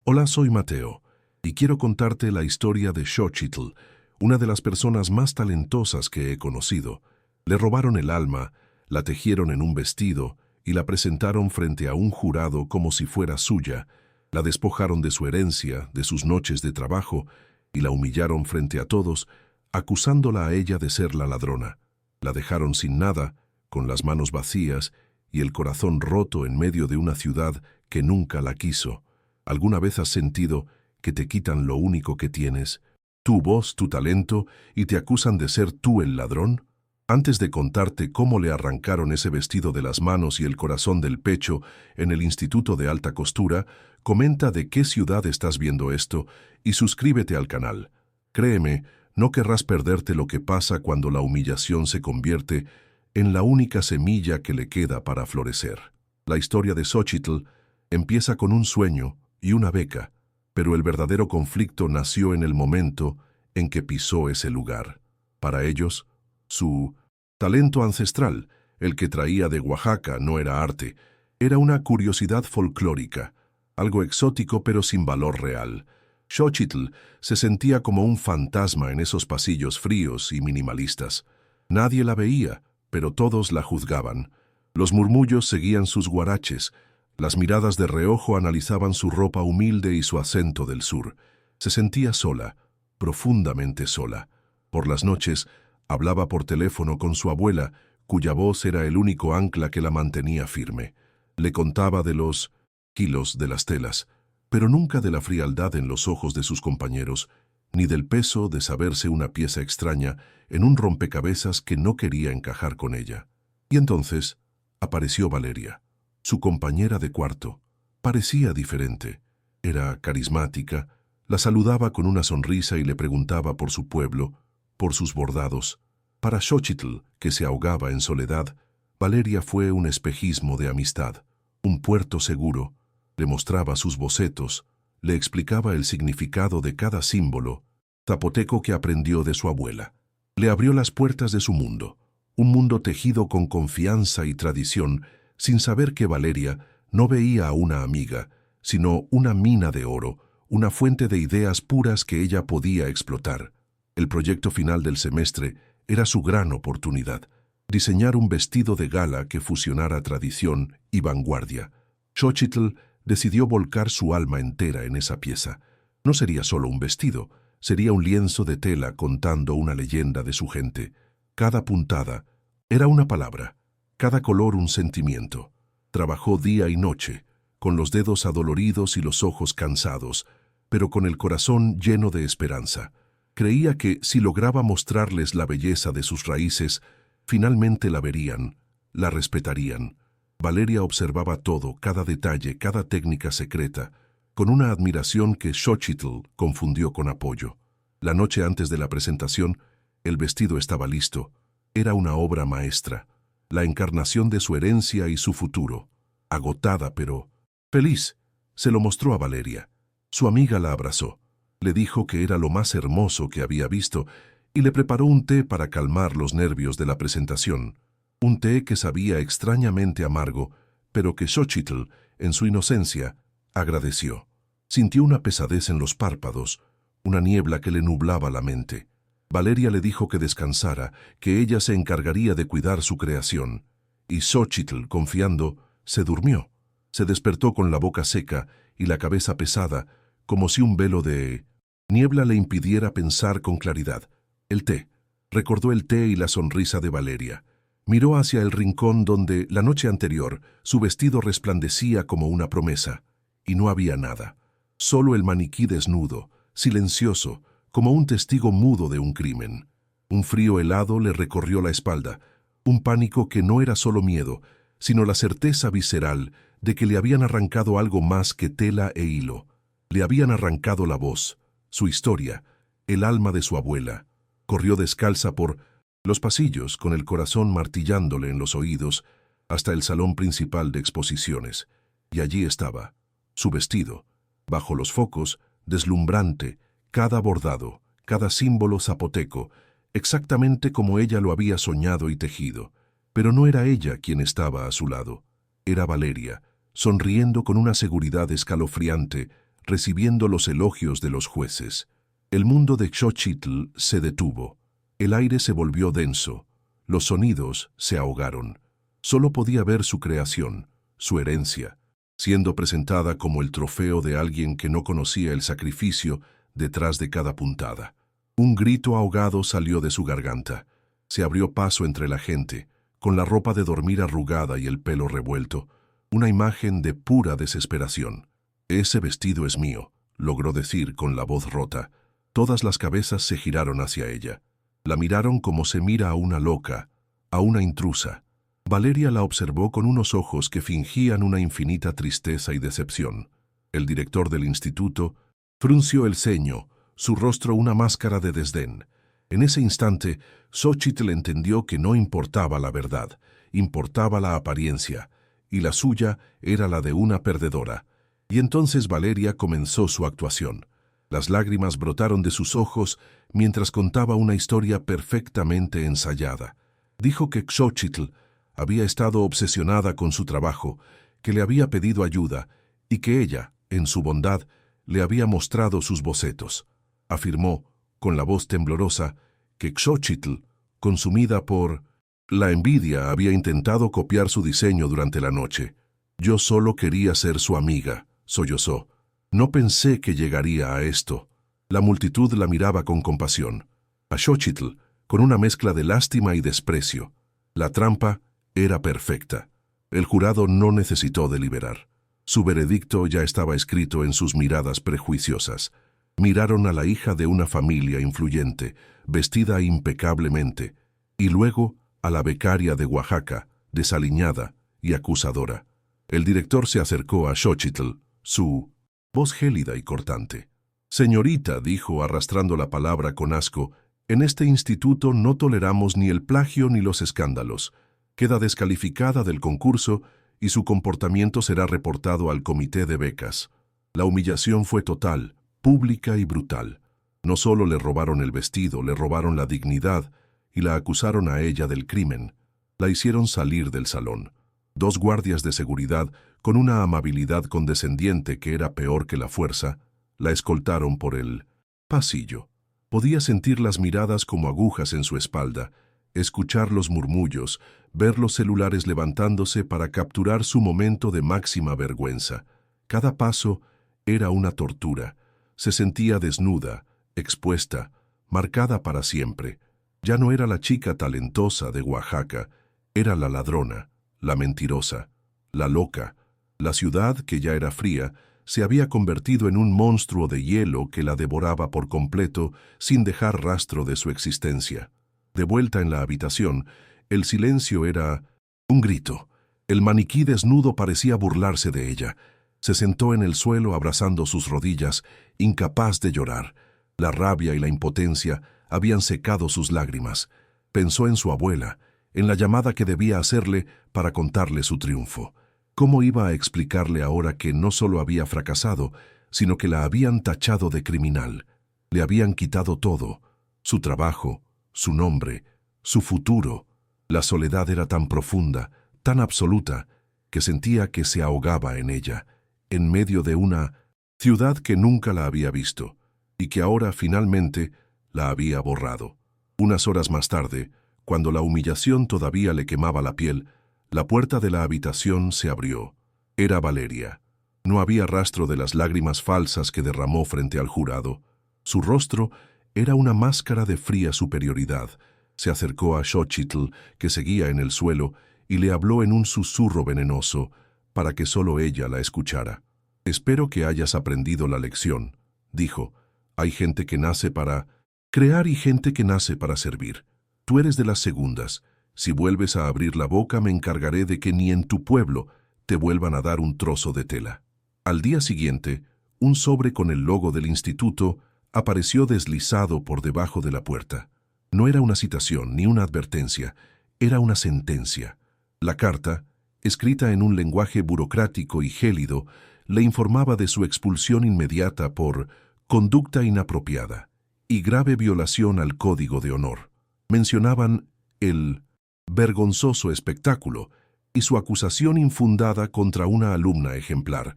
Hola, soy Mateo, y quiero contarte la historia de Xochitl, una de las personas más talentosas que he conocido. Le robaron el alma, la tejieron en un vestido y la presentaron frente a un jurado como si fuera suya. La despojaron de su herencia, de sus noches de trabajo, y la humillaron frente a todos, acusándola a ella de ser la ladrona. La dejaron sin nada, con las manos vacías y el corazón roto en medio de una ciudad que nunca la quiso. ¿Alguna vez has sentido que te quitan lo único que tienes, tu voz, tu talento, y te acusan de ser tú el ladrón? Antes de contarte cómo le arrancaron ese vestido de las manos y el corazón del pecho en el Instituto de Alta Costura, comenta de qué ciudad estás viendo esto y suscríbete al canal. Créeme, no querrás perderte lo que pasa cuando la humillación se convierte en la única semilla que le queda para florecer. La historia de Xochitl empieza con un sueño y una beca, pero el verdadero conflicto nació en el momento en que pisó ese lugar. Para ellos, su talento ancestral, el que traía de Oaxaca, no era arte, era una curiosidad folclórica, algo exótico pero sin valor real. Xochitl se sentía como un fantasma en esos pasillos fríos y minimalistas. Nadie la veía, pero todos la juzgaban. Los murmullos seguían sus guaraches, las miradas de reojo analizaban su ropa humilde y su acento del sur. Se sentía sola, profundamente sola. Por las noches, hablaba por teléfono con su abuela, cuya voz era el único ancla que la mantenía firme. Le contaba de los kilos de las telas, pero nunca de la frialdad en los ojos de sus compañeros, ni del peso de saberse una pieza extraña en un rompecabezas que no quería encajar con ella. Y entonces apareció Valeria, su compañera de cuarto. Parecía diferente. Era carismática, la saludaba con una sonrisa y le preguntaba por su pueblo, por sus bordados. Para Xochitl, que se ahogaba en soledad, Valeria fue un espejismo de amistad, un puerto seguro. Le mostraba sus bocetos, le explicaba el significado de cada símbolo zapoteco que aprendió de su abuela. Le abrió las puertas de su mundo, un mundo tejido con confianza y tradición, sin saber que Valeria no veía a una amiga, sino una mina de oro, una fuente de ideas puras que ella podía explotar. El proyecto final del semestre era su gran oportunidad, diseñar un vestido de gala que fusionara tradición y vanguardia. Xochitl decidió volcar su alma entera en esa pieza. No sería solo un vestido, sería un lienzo de tela contando una leyenda de su gente. Cada puntada era una palabra, cada color un sentimiento. Trabajó día y noche, con los dedos adoloridos y los ojos cansados, pero con el corazón lleno de esperanza. Creía que si lograba mostrarles la belleza de sus raíces, finalmente la verían, la respetarían. Valeria observaba todo, cada detalle, cada técnica secreta, con una admiración que Xochitl confundió con apoyo. La noche antes de la presentación, el vestido estaba listo. Era una obra maestra, la encarnación de su herencia y su futuro. Agotada, pero feliz, se lo mostró a Valeria. Su amiga la abrazó. Le dijo que era lo más hermoso que había visto y le preparó un té para calmar los nervios de la presentación. Un té que sabía extrañamente amargo, pero que Xochitl, en su inocencia, agradeció. Sintió una pesadez en los párpados, una niebla que le nublaba la mente. Valeria le dijo que descansara, que ella se encargaría de cuidar su creación. Y Xochitl, confiando, se durmió. Se despertó con la boca seca y la cabeza pesada, como si un velo de niebla le impidiera pensar con claridad. El té. Recordó el té y la sonrisa de Valeria. Miró hacia el rincón donde, la noche anterior, su vestido resplandecía como una promesa. Y no había nada. Solo el maniquí desnudo, silencioso, como un testigo mudo de un crimen. Un frío helado le recorrió la espalda, un pánico que no era solo miedo, sino la certeza visceral de que le habían arrancado algo más que tela e hilo. Le habían arrancado la voz, su historia, el alma de su abuela. Corrió descalza por los pasillos, con el corazón martillándole en los oídos, hasta el salón principal de exposiciones. Y allí estaba, su vestido, bajo los focos, deslumbrante, cada bordado, cada símbolo zapoteco, exactamente como ella lo había soñado y tejido. Pero no era ella quien estaba a su lado. Era Valeria, sonriendo con una seguridad escalofriante, recibiendo los elogios de los jueces. El mundo de Xochitl se detuvo. El aire se volvió denso. Los sonidos se ahogaron. Solo podía ver su creación, su herencia, siendo presentada como el trofeo de alguien que no conocía el sacrificio detrás de cada puntada. Un grito ahogado salió de su garganta. Se abrió paso entre la gente, con la ropa de dormir arrugada y el pelo revuelto, una imagen de pura desesperación. «Ese vestido es mío», logró decir con la voz rota. Todas las cabezas se giraron hacia ella. La miraron como se mira a una loca, a una intrusa. Valeria la observó con unos ojos que fingían una infinita tristeza y decepción. El director del instituto frunció el ceño, su rostro una máscara de desdén. En ese instante, Xochitl entendió que no importaba la verdad, importaba la apariencia, y la suya era la de una perdedora. Y entonces Valeria comenzó su actuación. Las lágrimas brotaron de sus ojos mientras contaba una historia perfectamente ensayada. Dijo que Xochitl había estado obsesionada con su trabajo, que le había pedido ayuda y que ella, en su bondad, le había mostrado sus bocetos. Afirmó, con la voz temblorosa, que Xochitl, consumida por la envidia, había intentado copiar su diseño durante la noche. «Yo solo quería ser su amiga», sollozó. «No pensé que llegaría a esto». La multitud la miraba con compasión. A Xochitl, con una mezcla de lástima y desprecio. La trampa era perfecta. El jurado no necesitó deliberar. Su veredicto ya estaba escrito en sus miradas prejuiciosas. Miraron a la hija de una familia influyente, vestida impecablemente, y luego a la becaria de Oaxaca, desaliñada y acusadora. El director se acercó a Xochitl, su voz gélida y cortante. «Señorita», dijo arrastrando la palabra con asco, «en este instituto no toleramos ni el plagio ni los escándalos. Queda descalificada del concurso y su comportamiento será reportado al comité de becas». La humillación fue total, pública y brutal. No solo le robaron el vestido, le robaron la dignidad y la acusaron a ella del crimen. La hicieron salir del salón. 2 guardias de seguridad, con una amabilidad condescendiente que era peor que la fuerza, la escoltaron por el pasillo. Podía sentir las miradas como agujas en su espalda, escuchar los murmullos, ver los celulares levantándose para capturar su momento de máxima vergüenza. Cada paso era una tortura. Se sentía desnuda, expuesta, marcada para siempre. Ya no era la chica talentosa de Oaxaca, era la ladrona, la mentirosa, la loca. La ciudad, que ya era fría, se había convertido en un monstruo de hielo que la devoraba por completo sin dejar rastro de su existencia. De vuelta en la habitación, el silencio era un grito. El maniquí desnudo parecía burlarse de ella. Se sentó en el suelo abrazando sus rodillas, incapaz de llorar. La rabia y la impotencia habían secado sus lágrimas. Pensó en su abuela, en la llamada que debía hacerle para contarle su triunfo. ¿Cómo iba a explicarle ahora que no solo había fracasado, sino que la habían tachado de criminal? Le habían quitado todo, su trabajo, su nombre, su futuro. La soledad era tan profunda, tan absoluta, que sentía que se ahogaba en ella, en medio de una ciudad que nunca la había visto y que ahora finalmente la había borrado. Unas horas más tarde, cuando la humillación todavía le quemaba la piel, la puerta de la habitación se abrió. Era Valeria. No había rastro de las lágrimas falsas que derramó frente al jurado. Su rostro era una máscara de fría superioridad. Se acercó a Xochitl, que seguía en el suelo, y le habló en un susurro venenoso, para que solo ella la escuchara. «Espero que hayas aprendido la lección», dijo. «Hay gente que nace para crear y gente que nace para servir. Tú eres de las segundas. Si vuelves a abrir la boca, me encargaré de que ni en tu pueblo te vuelvan a dar un trozo de tela». Al día siguiente, un sobre con el logo del instituto apareció deslizado por debajo de la puerta. No era una citación ni una advertencia, era una sentencia. La carta, escrita en un lenguaje burocrático y gélido, le informaba de su expulsión inmediata por conducta inapropiada y grave violación al Código de Honor. Mencionaban el vergonzoso espectáculo y su acusación infundada contra una alumna ejemplar.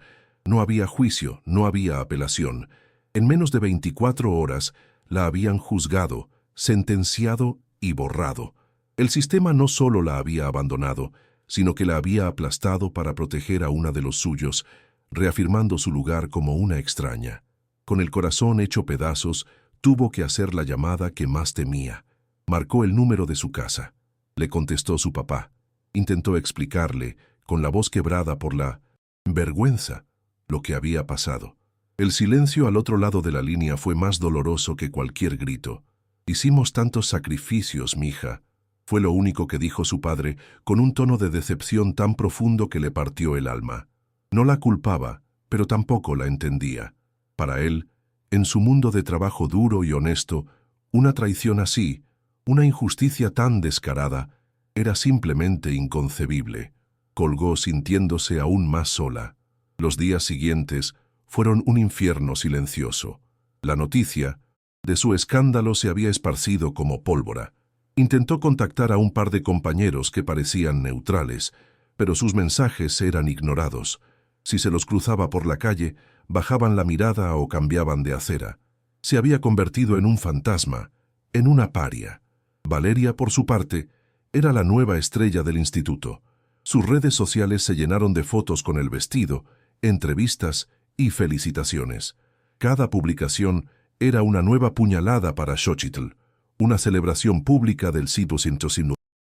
No había juicio, no había apelación. En menos de 24 horas la habían juzgado, sentenciado y borrado. El sistema no solo la había abandonado, sino que la había aplastado para proteger a una de los suyos, reafirmando su lugar como una extraña. Con el corazón hecho pedazos, tuvo que hacer la llamada que más temía. Marcó el número de su casa. Le contestó su papá. Intentó explicarle, con la voz quebrada por la vergüenza, lo que había pasado. El silencio al otro lado de la línea fue más doloroso que cualquier grito. «Hicimos tantos sacrificios, mija», fue lo único que dijo su padre, con un tono de decepción tan profundo que le partió el alma. No la culpaba, pero tampoco la entendía. Para él, en su mundo de trabajo duro y honesto, una traición así, una injusticia tan descarada, era simplemente inconcebible. Colgó sintiéndose aún más sola. Los días siguientes fueron un infierno silencioso. La noticia de su escándalo se había esparcido como pólvora. Intentó contactar a un par de compañeros que parecían neutrales, pero sus mensajes eran ignorados. Si se los cruzaba por la calle, bajaban la mirada o cambiaban de acera. Se había convertido en un fantasma, en una paria. Valeria, por su parte, era la nueva estrella del instituto. Sus redes sociales se llenaron de fotos con el vestido, entrevistas y felicitaciones. Cada publicación era una nueva puñalada para Xochitl, una celebración pública del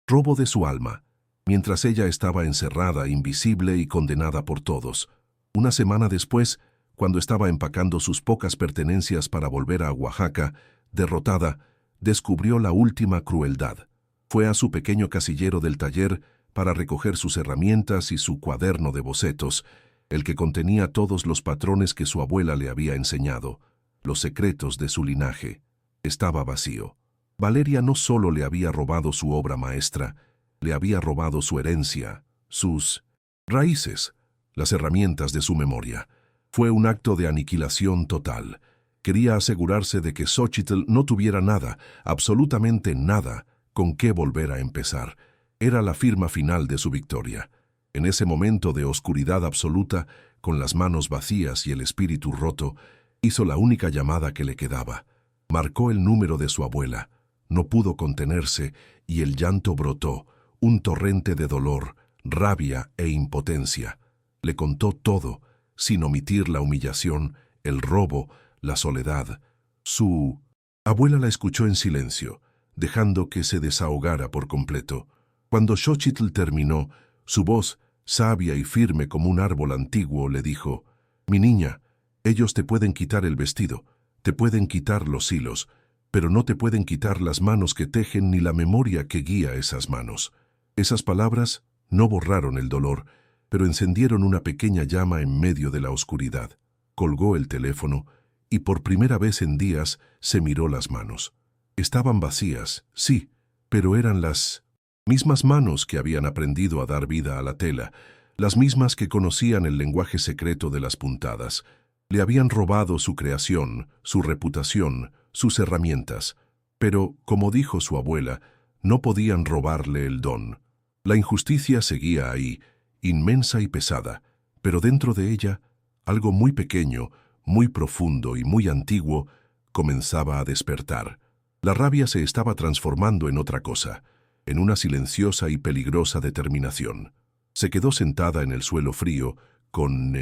robo de su alma, mientras ella estaba encerrada, invisible y condenada por todos. Una semana después, cuando estaba empacando sus pocas pertenencias para volver a Oaxaca, derrotada, descubrió la última crueldad. Fue a su pequeño casillero del taller para recoger sus herramientas y su cuaderno de bocetos, el que contenía todos los patrones que su abuela le había enseñado, los secretos de su linaje. Estaba vacío. Valeria no solo le había robado su obra maestra, le había robado su herencia, sus raíces, las herramientas de su memoria. Fue un acto de aniquilación total. Quería asegurarse de que Xochitl no tuviera nada, absolutamente nada, con qué volver a empezar. Era la firma final de su victoria. En ese momento de oscuridad absoluta, con las manos vacías y el espíritu roto, hizo la única llamada que le quedaba. Marcó el número de su abuela. No pudo contenerse y el llanto brotó, un torrente de dolor, rabia e impotencia. Le contó todo, sin omitir la humillación, el robo, la soledad. Su abuela la escuchó en silencio, dejando que se desahogara por completo. Cuando Xochitl terminó, su voz, sabia y firme como un árbol antiguo, le dijo: «Mi niña, ellos te pueden quitar el vestido, te pueden quitar los hilos, pero no te pueden quitar las manos que tejen ni la memoria que guía esas manos». Esas palabras no borraron el dolor, pero encendieron una pequeña llama en medio de la oscuridad. Colgó el teléfono y por primera vez en días se miró las manos. Estaban vacías, sí, pero eran las mismas manos que habían aprendido a dar vida a la tela, las mismas que conocían el lenguaje secreto de las puntadas. Le habían robado su creación, su reputación, sus herramientas, pero, como dijo su abuela, no podían robarle el don. La injusticia seguía ahí, inmensa y pesada, pero dentro de ella, algo muy pequeño, muy profundo y muy antiguo, comenzaba a despertar. La rabia se estaba transformando en otra cosa, en una silenciosa y peligrosa determinación. Se quedó sentada en el suelo frío, con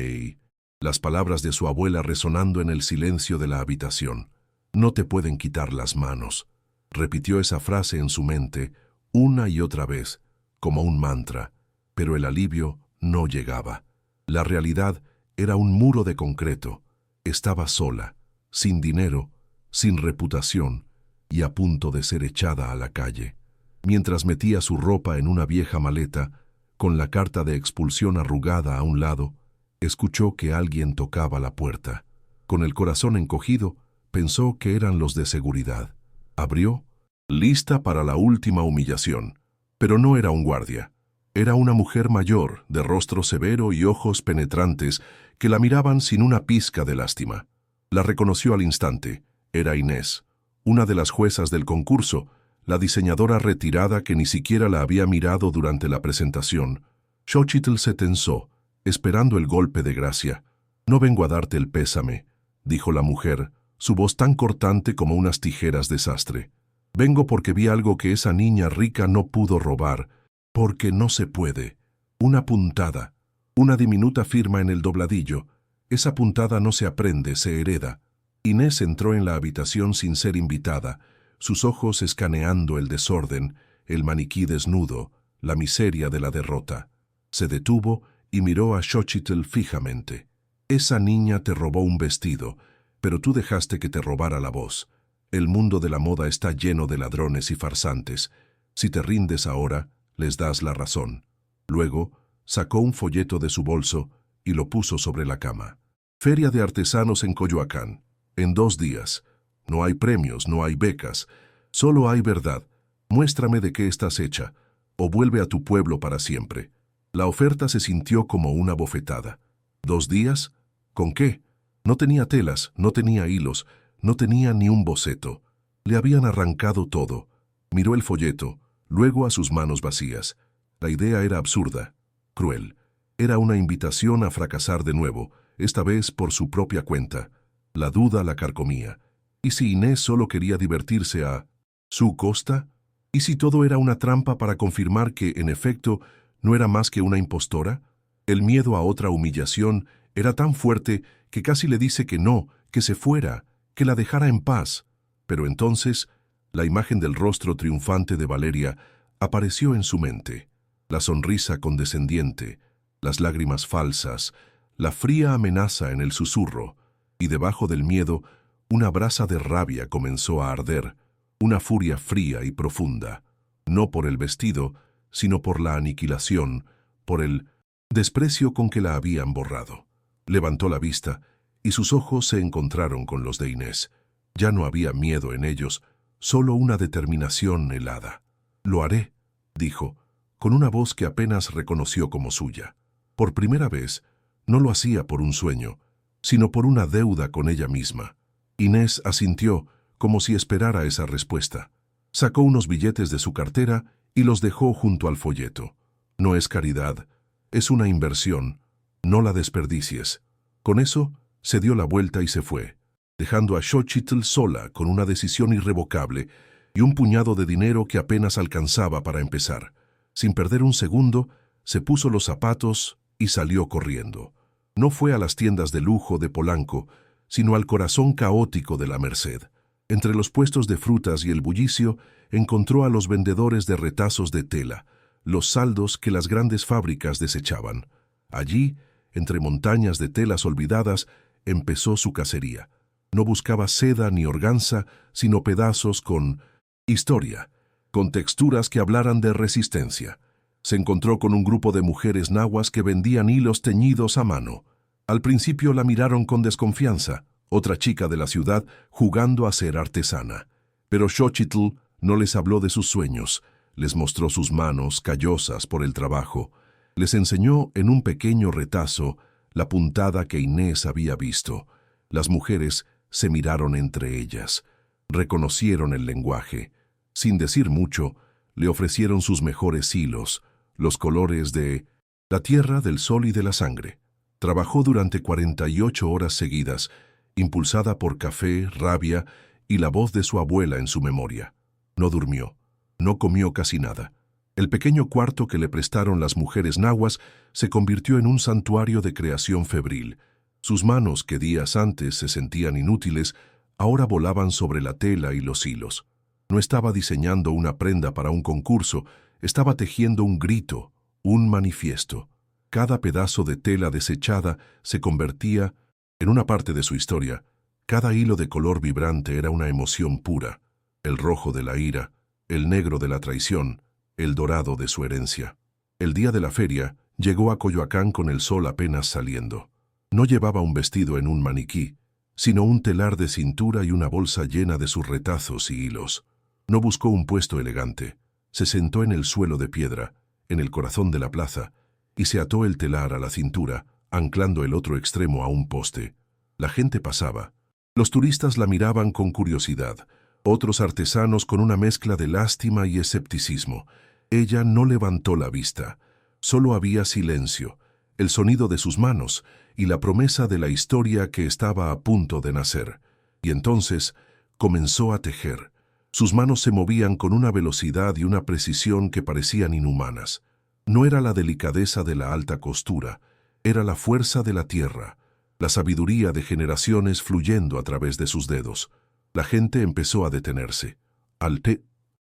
las palabras de su abuela resonando en el silencio de la habitación. «No te pueden quitar las manos», repitió esa frase en su mente una y otra vez, como un mantra, pero el alivio no llegaba. La realidad era un muro de concreto. Estaba sola, sin dinero, sin reputación y a punto de ser echada a la calle. Mientras metía su ropa en una vieja maleta, con la carta de expulsión arrugada a un lado, escuchó que alguien tocaba la puerta. Con el corazón encogido, pensó que eran los de seguridad. Abrió, lista para la última humillación. Pero no era un guardia. Era una mujer mayor, de rostro severo y ojos penetrantes, que la miraban sin una pizca de lástima. La reconoció al instante. Era Inés, una de las juezas del concurso, la diseñadora retirada que ni siquiera la había mirado durante la presentación. Xochitl se tensó, esperando el golpe de gracia. No vengo a darte el pésame, dijo la mujer, su voz tan cortante como unas tijeras de sastre. Vengo porque vi algo que esa niña rica no pudo robar, porque no se puede. Una puntada, una diminuta firma en el dobladillo. Esa puntada no se aprende, se hereda. Inés entró en la habitación sin ser invitada, sus ojos escaneando el desorden, el maniquí desnudo, la miseria de la derrota. Se detuvo y miró a Xochitl fijamente. Esa niña te robó un vestido, pero tú dejaste que te robara la voz. El mundo de la moda está lleno de ladrones y farsantes. Si te rindes ahora, les das la razón. Luego, sacó un folleto de su bolso y lo puso sobre la cama. Feria de artesanos en Coyoacán. En 2 días. No hay premios, no hay becas. Solo hay verdad. Muéstrame de qué estás hecha, o vuelve a tu pueblo para siempre. La oferta se sintió como una bofetada. 2 días? ¿Con qué? No tenía telas, no tenía hilos, no tenía ni un boceto. Le habían arrancado todo. Miró el folleto, luego a sus manos vacías. La idea era absurda, cruel. Era una invitación a fracasar de nuevo, esta vez por su propia cuenta. La duda la carcomía. ¿Y si Inés solo quería divertirse a su costa? ¿Y si todo era una trampa para confirmar que, en efecto, no era más que una impostora? El miedo a otra humillación era tan fuerte que casi le dice que no, que se fuera, que la dejara en paz. Pero entonces, la imagen del rostro triunfante de Valeria apareció en su mente. La sonrisa condescendiente, las lágrimas falsas, la fría amenaza en el susurro, y debajo del miedo, una brasa de rabia comenzó a arder, una furia fría y profunda, no por el vestido, sino por la aniquilación, por el desprecio con que la habían borrado. Levantó la vista, y sus ojos se encontraron con los de Inés. Ya no había miedo en ellos, solo una determinación helada. «Lo haré», dijo, con una voz que apenas reconoció como suya. Por primera vez, no lo hacía por un sueño, sino por una deuda con ella misma. Inés asintió, como si esperara esa respuesta. Sacó unos billetes de su cartera y los dejó junto al folleto. «No es caridad, es una inversión. No la desperdicies». Con eso, se dio la vuelta y se fue, dejando a Xochitl sola con una decisión irrevocable y un puñado de dinero que apenas alcanzaba para empezar. Sin perder un segundo, se puso los zapatos y salió corriendo. No fue a las tiendas de lujo de Polanco, sino al corazón caótico de la Merced. Entre los puestos de frutas y el bullicio, encontró a los vendedores de retazos de tela, los saldos que las grandes fábricas desechaban. Allí, entre montañas de telas olvidadas, empezó su cacería. No buscaba seda ni organza, sino pedazos con historia, con texturas que hablaran de resistencia. Se encontró con un grupo de mujeres nahuas que vendían hilos teñidos a mano. Al principio la miraron con desconfianza, otra chica de la ciudad jugando a ser artesana. Pero Xochitl no les habló de sus sueños, les mostró sus manos callosas por el trabajo. Les enseñó en un pequeño retazo la puntada que Inés había visto. Las mujeres se miraron entre ellas, reconocieron el lenguaje. Sin decir mucho, le ofrecieron sus mejores hilos, los colores de la tierra, del sol y de la sangre. Trabajó durante 48 horas seguidas, impulsada por café, rabia y la voz de su abuela en su memoria. No durmió, no comió casi nada. El pequeño cuarto que le prestaron las mujeres nahuas se convirtió en un santuario de creación febril. Sus manos, que días antes se sentían inútiles, ahora volaban sobre la tela y los hilos. No estaba diseñando una prenda para un concurso, estaba tejiendo un grito, un manifiesto. Cada pedazo de tela desechada se convertía en una parte de su historia. Cada hilo de color vibrante era una emoción pura, el rojo de la ira, el negro de la traición, el dorado de su herencia. El día de la feria, llegó a Coyoacán con el sol apenas saliendo. No llevaba un vestido en un maniquí, sino un telar de cintura y una bolsa llena de sus retazos y hilos. No buscó un puesto elegante. Se sentó en el suelo de piedra, en el corazón de la plaza, y se ató el telar a la cintura, anclando el otro extremo a un poste. La gente pasaba. Los turistas la miraban con curiosidad, otros artesanos con una mezcla de lástima y escepticismo. Ella no levantó la vista. Solo había silencio, el sonido de sus manos y la promesa de la historia que estaba a punto de nacer. Y entonces comenzó a tejer. Sus manos se movían con una velocidad y una precisión que parecían inhumanas. No era la delicadeza de la alta costura, era la fuerza de la tierra, la sabiduría de generaciones fluyendo a través de sus dedos. La gente empezó a detenerse. Al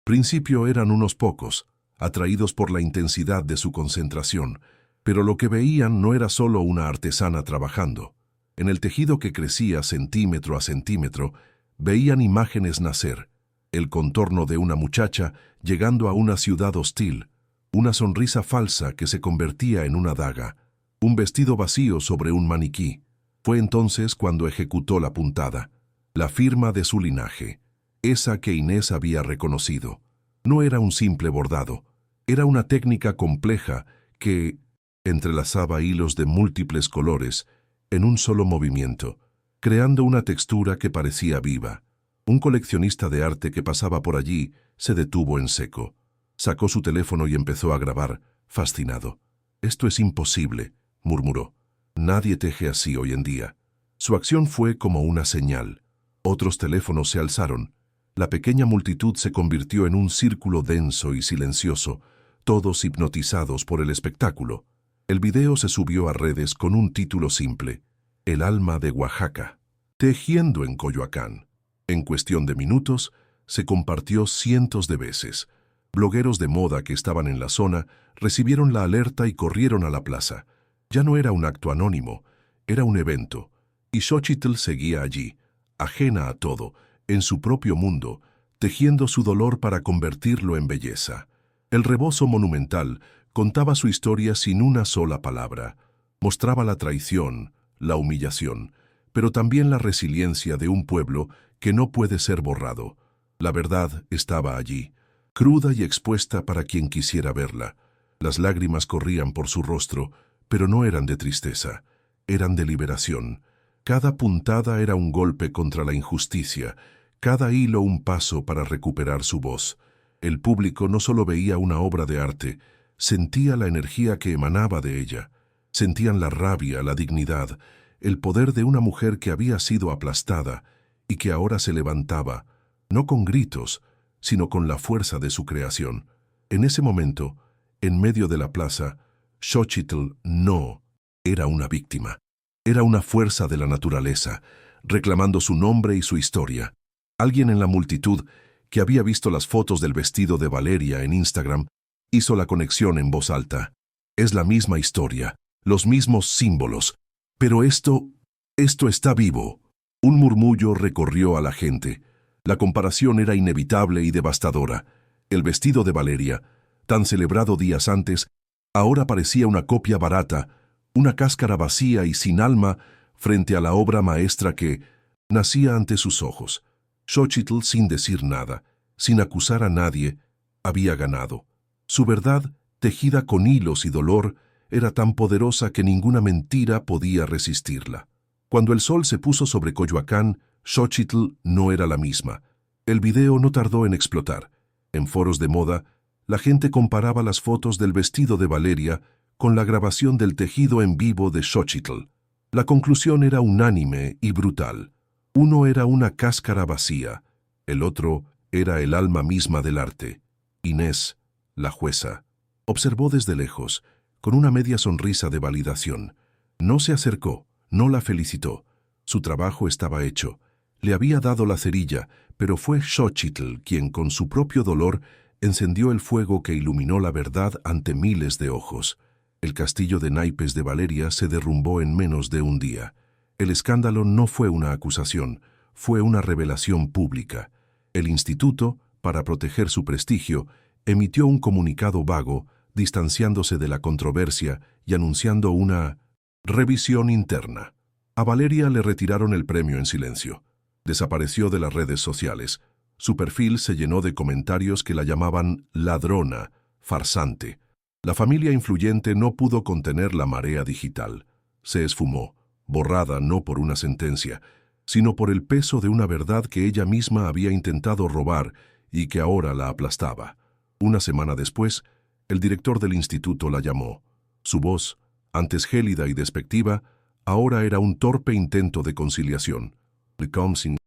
principio eran unos pocos, atraídos por la intensidad de su concentración, pero lo que veían no era solo una artesana trabajando. En el tejido que crecía centímetro a centímetro, veían imágenes nacer, el contorno de una muchacha llegando a una ciudad hostil, una sonrisa falsa que se convertía en una daga, un vestido vacío sobre un maniquí. Fue entonces cuando ejecutó la puntada, la firma de su linaje, esa que Inés había reconocido. No era un simple bordado, era una técnica compleja que entrelazaba hilos de múltiples colores en un solo movimiento, creando una textura que parecía viva. Un coleccionista de arte que pasaba por allí se detuvo en seco. Sacó su teléfono y empezó a grabar, fascinado. «Esto es imposible», murmuró. «Nadie teje así hoy en día». Su acción fue como una señal. Otros teléfonos se alzaron. La pequeña multitud se convirtió en un círculo denso y silencioso, todos hipnotizados por el espectáculo. El video se subió a redes con un título simple: «El alma de Oaxaca, tejiendo en Coyoacán». En cuestión de minutos, se compartió cientos de veces. Blogueros de moda que estaban en la zona recibieron la alerta y corrieron a la plaza. Ya no era un acto anónimo, era un evento. Y Xochitl seguía allí, ajena a todo, en su propio mundo, tejiendo su dolor para convertirlo en belleza. El rebozo monumental contaba su historia sin una sola palabra. Mostraba la traición, la humillación, pero también la resiliencia de un pueblo que no puede ser borrado. La verdad estaba allí, cruda y expuesta para quien quisiera verla. Las lágrimas corrían por su rostro, pero no eran de tristeza, eran de liberación. Cada puntada era un golpe contra la injusticia, cada hilo un paso para recuperar su voz. El público no solo veía una obra de arte, sentía la energía que emanaba de ella. Sentían la rabia, la dignidad, el poder de una mujer que había sido aplastada y que ahora se levantaba, no con gritos, sino con la fuerza de su creación. En ese momento, en medio de la plaza, Xochitl no era una víctima. Era una fuerza de la naturaleza, reclamando su nombre y su historia. Alguien en la multitud, que había visto las fotos del vestido de Valeria en Instagram, hizo la conexión en voz alta. Es la misma historia, los mismos símbolos, pero esto está vivo. Un murmullo recorrió a la gente. La comparación era inevitable y devastadora. El vestido de Valeria, tan celebrado días antes, ahora parecía una copia barata, una cáscara vacía y sin alma frente a la obra maestra que nacía ante sus ojos. Xochitl, sin decir nada, sin acusar a nadie, había ganado. Su verdad, tejida con hilos y dolor, era tan poderosa que ninguna mentira podía resistirla. Cuando el sol se puso sobre Coyoacán, Xochitl no era la misma. El video no tardó en explotar. En foros de moda, la gente comparaba las fotos del vestido de Valeria con la grabación del tejido en vivo de Xochitl. La conclusión era unánime y brutal. Uno era una cáscara vacía, el otro era el alma misma del arte. Inés, la jueza, observó desde lejos, con una media sonrisa de validación. No se acercó, no la felicitó. Su trabajo estaba hecho. Le había dado la cerilla, pero fue Xochitl quien, con su propio dolor, encendió el fuego que iluminó la verdad ante miles de ojos. El castillo de naipes de Valeria se derrumbó en menos de un día. El escándalo no fue una acusación, fue una revelación pública. El instituto, para proteger su prestigio, emitió un comunicado vago, distanciándose de la controversia y anunciando una revisión interna. A Valeria le retiraron el premio en silencio. Desapareció de las redes sociales. Su perfil se llenó de comentarios que la llamaban ladrona, farsante. La familia influyente no pudo contener la marea digital. Se esfumó, borrada no por una sentencia, sino por el peso de una verdad que ella misma había intentado robar y que ahora la aplastaba. Una semana después, el director del instituto la llamó. Su voz, antes gélida y despectiva, ahora era un torpe intento de conciliación. Tecumseh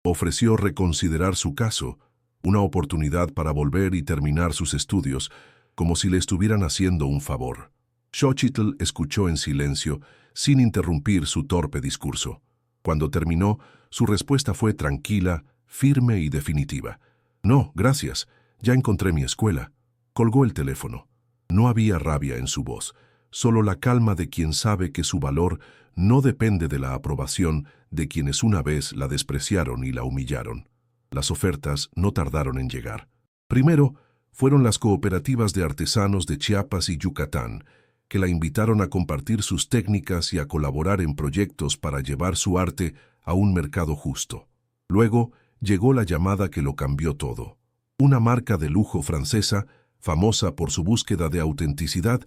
ofreció reconsiderar su caso, una oportunidad para volver y terminar sus estudios, como si le estuvieran haciendo un favor. Xochitl escuchó en silencio, sin interrumpir su torpe discurso. Cuando terminó, su respuesta fue tranquila, firme y definitiva. No, gracias, ya encontré mi escuela. Colgó el teléfono. No había rabia en su voz, solo la calma de quien sabe que su valor no depende de la aprobación de quienes una vez la despreciaron y la humillaron. Las ofertas no tardaron en llegar. Primero, fueron las cooperativas de artesanos de Chiapas y Yucatán, que la invitaron a compartir sus técnicas y a colaborar en proyectos para llevar su arte a un mercado justo. Luego, llegó la llamada que lo cambió todo. Una marca de lujo francesa, famosa por su búsqueda de autenticidad,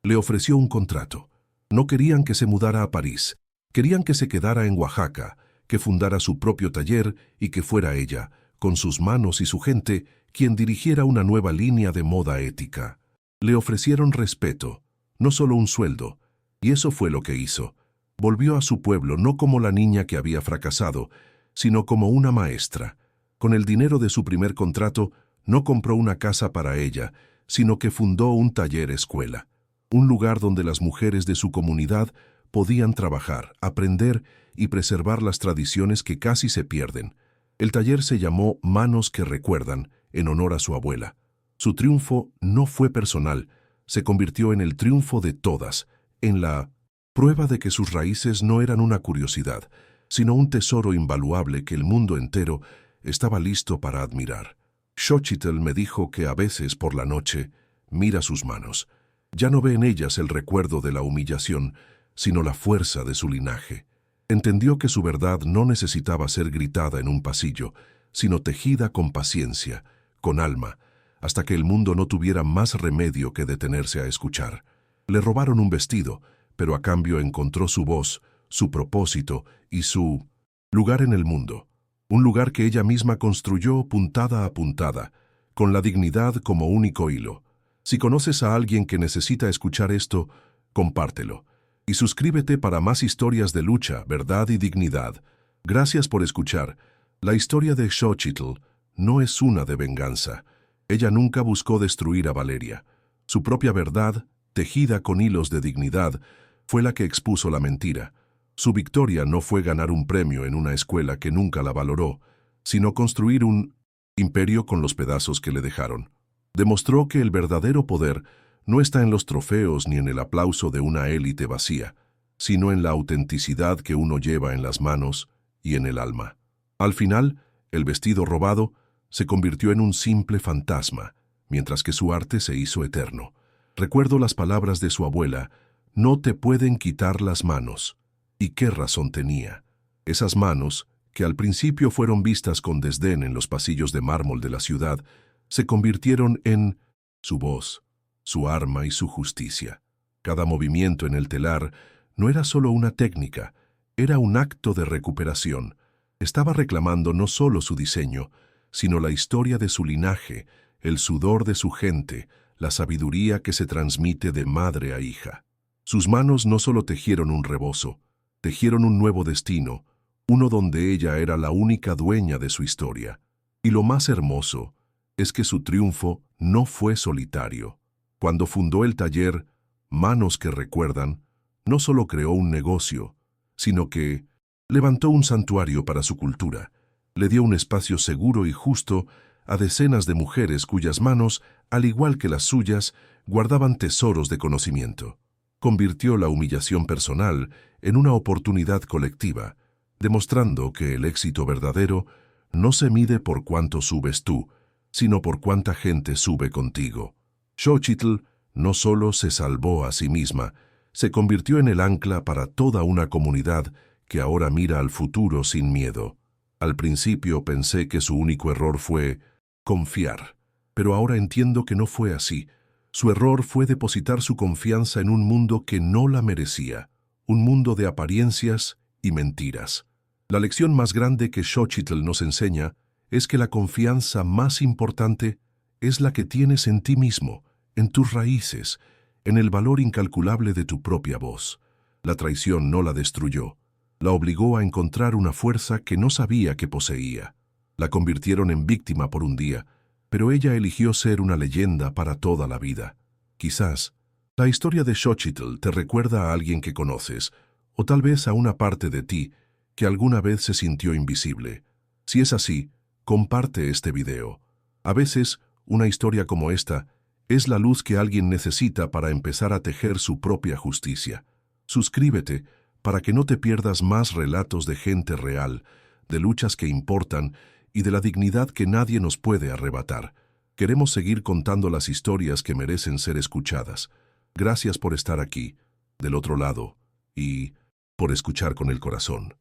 le ofreció un contrato. No querían que se mudara a París, querían que se quedara en Oaxaca, que fundara su propio taller y que fuera ella, con sus manos y su gente, quien dirigiera una nueva línea de moda ética. Le ofrecieron respeto, no solo un sueldo, y eso fue lo que hizo. Volvió a su pueblo no como la niña que había fracasado, sino como una maestra. Con el dinero de su primer contrato, no compró una casa para ella, sino que fundó un taller escuela, un lugar donde las mujeres de su comunidad podían trabajar, aprender y preservar las tradiciones que casi se pierden. El taller se llamó Manos que Recuerdan, en honor a su abuela. Su triunfo no fue personal, se convirtió en el triunfo de todas, en la prueba de que sus raíces no eran una curiosidad, sino un tesoro invaluable que el mundo entero estaba listo para admirar. Xochitl me dijo que a veces por la noche mira sus manos. Ya no ve en ellas el recuerdo de la humillación, sino la fuerza de su linaje. Entendió que su verdad no necesitaba ser gritada en un pasillo, sino tejida con paciencia, con alma, hasta que el mundo no tuviera más remedio que detenerse a escuchar. Le robaron un vestido, pero a cambio encontró su voz, su propósito y su lugar en el mundo. Un lugar que ella misma construyó puntada a puntada, con la dignidad como único hilo. Si conoces a alguien que necesita escuchar esto, compártelo. Y suscríbete para más historias de lucha, verdad y dignidad. Gracias por escuchar. La historia de Xochitl no es una de venganza. Ella nunca buscó destruir a Valeria. Su propia verdad, tejida con hilos de dignidad, fue la que expuso la mentira. Su victoria no fue ganar un premio en una escuela que nunca la valoró, sino construir un imperio con los pedazos que le dejaron. Demostró que el verdadero poder no está en los trofeos ni en el aplauso de una élite vacía, sino en la autenticidad que uno lleva en las manos y en el alma. Al final, el vestido robado se convirtió en un simple fantasma, mientras que su arte se hizo eterno. Recuerdo las palabras de su abuela: no te pueden quitar las manos. ¿Y qué razón tenía? Esas manos, que al principio fueron vistas con desdén en los pasillos de mármol de la ciudad, se convirtieron en su voz, su arma y su justicia. Cada movimiento en el telar no era solo una técnica, era un acto de recuperación. Estaba reclamando no solo su diseño, sino la historia de su linaje, el sudor de su gente, la sabiduría que se transmite de madre a hija. Sus manos no solo tejieron un rebozo, tejieron un nuevo destino, uno donde ella era la única dueña de su historia. Y lo más hermoso es que su triunfo no fue solitario. Cuando fundó el taller Manos que Recuerdan, no solo creó un negocio, sino que levantó un santuario para su cultura, le dio un espacio seguro y justo a decenas de mujeres cuyas manos, al igual que las suyas, guardaban tesoros de conocimiento. Convirtió la humillación personal en una oportunidad colectiva, demostrando que el éxito verdadero no se mide por cuánto subes tú, sino por cuánta gente sube contigo. Xochitl no solo se salvó a sí misma, se convirtió en el ancla para toda una comunidad que ahora mira al futuro sin miedo. Al principio pensé que su único error fue confiar, pero ahora entiendo que no fue así. Su error fue depositar su confianza en un mundo que no la merecía, un mundo de apariencias y mentiras. La lección más grande que Xochitl nos enseña es que la confianza más importante es la que tienes en ti mismo, en tus raíces, en el valor incalculable de tu propia voz. La traición no la destruyó. La obligó a encontrar una fuerza que no sabía que poseía. La convirtieron en víctima por un día, pero ella eligió ser una leyenda para toda la vida. Quizás, la historia de Xochitl te recuerda a alguien que conoces, o tal vez a una parte de ti que alguna vez se sintió invisible. Si es así, comparte este video. A veces, una historia como esta es la luz que alguien necesita para empezar a tejer su propia justicia. Suscríbete para que no te pierdas más relatos de gente real, de luchas que importan y de la dignidad que nadie nos puede arrebatar. Queremos seguir contando las historias que merecen ser escuchadas. Gracias por estar aquí, del otro lado, y por escuchar con el corazón.